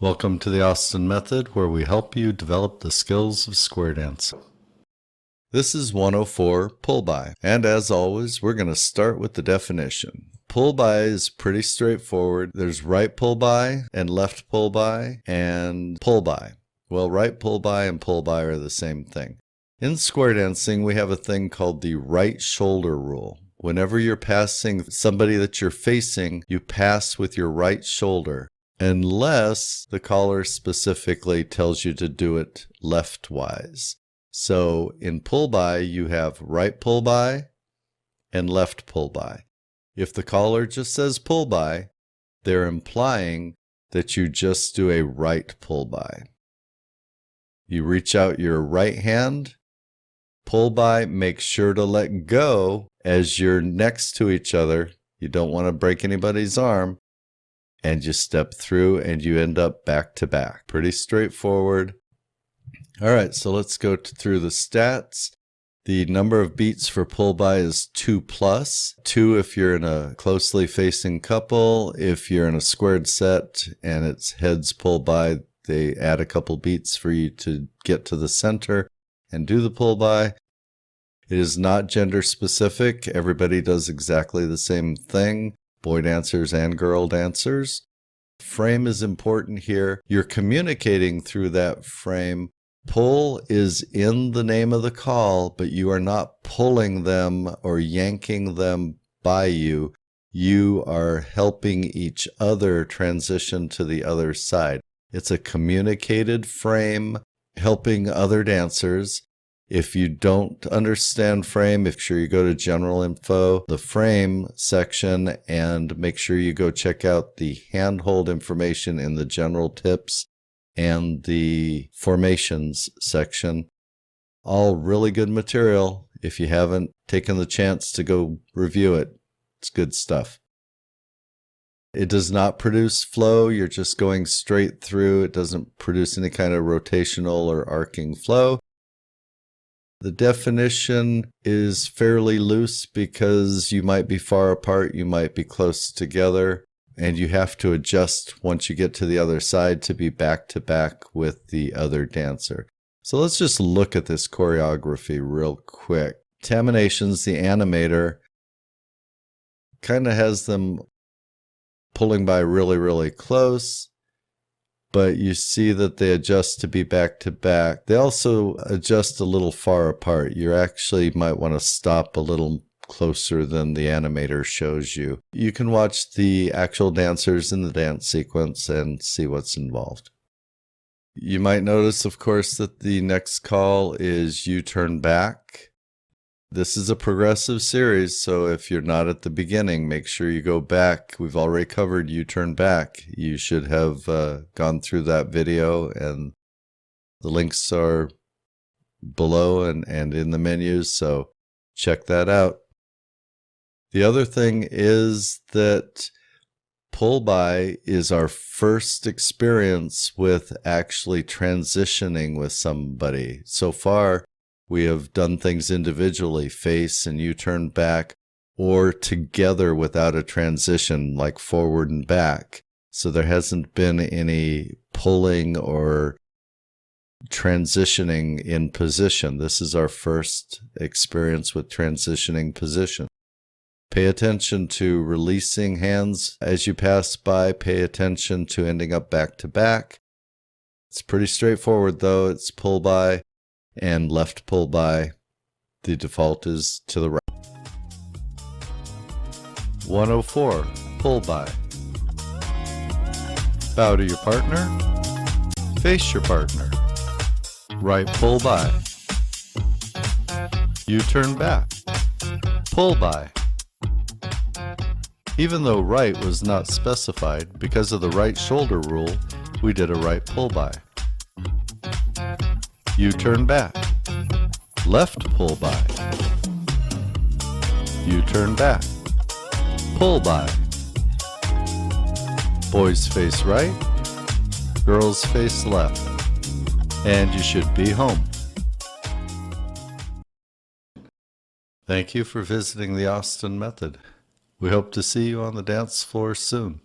Welcome to the Austin Method, where we help you develop the skills of square dancing. This is 104 pull-by, and as always, we're going to start with the definition. Pull-by is pretty straightforward. There's right pull-by and left pull-by and pull-by. Well, right pull-by and pull-by are the same thing. In square dancing, we have a thing called the right shoulder rule. Whenever you're passing somebody that you're facing, you pass with your right shoulder, unless the caller specifically tells you to do it leftwise. So in pull-by, you have right pull-by and left pull-by. If the caller just says pull-by, they're implying that you just do a right pull-by. You reach out your right hand, pull-by, make sure to let go as you're next to each other. You don't want to break anybody's arm. And you step through and you end up back to back. Pretty straightforward. All right, so let's go through the stats. The number of beats for pull-by is 2+. 2 if you're in a closely facing couple. If you're in a squared set and it's heads pull-by, they add a couple beats for you to get to the center and do the pull-by. It is not gender specific. Everybody does exactly the same thing. Boy dancers and girl dancers. Frame is important here. You're communicating through that frame. Pull is in the name of the call, but you are not pulling them or yanking them by you. You are helping each other transition to the other side. It's a communicated frame helping other dancers. If you don't understand frame, make sure you go to general info, the frame section, and make sure you go check out the handhold information in the general tips and the formations section. All really good material. If you haven't taken the chance to go review it, it's good stuff. It does not produce flow. You're just going straight through. It doesn't produce any kind of rotational or arcing flow. The definition is fairly loose because you might be far apart, you might be close together, and you have to adjust once you get to the other side to be back to back with the other dancer. So let's just look at this choreography real quick. Taminations, the animator, kind of has them pulling by really, really close. But you see that they adjust to be back to back. They also adjust a little far apart. You actually might want to stop a little closer than the animator shows you. You can watch the actual dancers in the dance sequence and see what's involved. You might notice, of course, that the next call is U-turn back. This is a progressive series, so if you're not at the beginning, make sure you go back. We've already covered U-turn back. You should have gone through that video, and the links are below and in the menus, so check that out. The other thing is that pull-by is our first experience with actually transitioning with somebody. So far, we have done things individually, face and U-turn back, or together without a transition, like forward and back. So there hasn't been any pulling or transitioning in position. This is our first experience with transitioning position. Pay attention to releasing hands as you pass by. Pay attention to ending up back to back. It's pretty straightforward though. It's pull-by and left pull-by. The default is to the right. 104 pull-by. Bow to your partner. Face your partner. Right pull-by. U-turn back. Pull-by. Even though right was not specified, because of the right shoulder rule, we did a right pull-by. U-turn back. Left pull-by. U-turn back. Pull-by. Boys face right. Girls face left. And you should be home. Thank you for visiting the Austin Method. We hope to see you on the dance floor soon.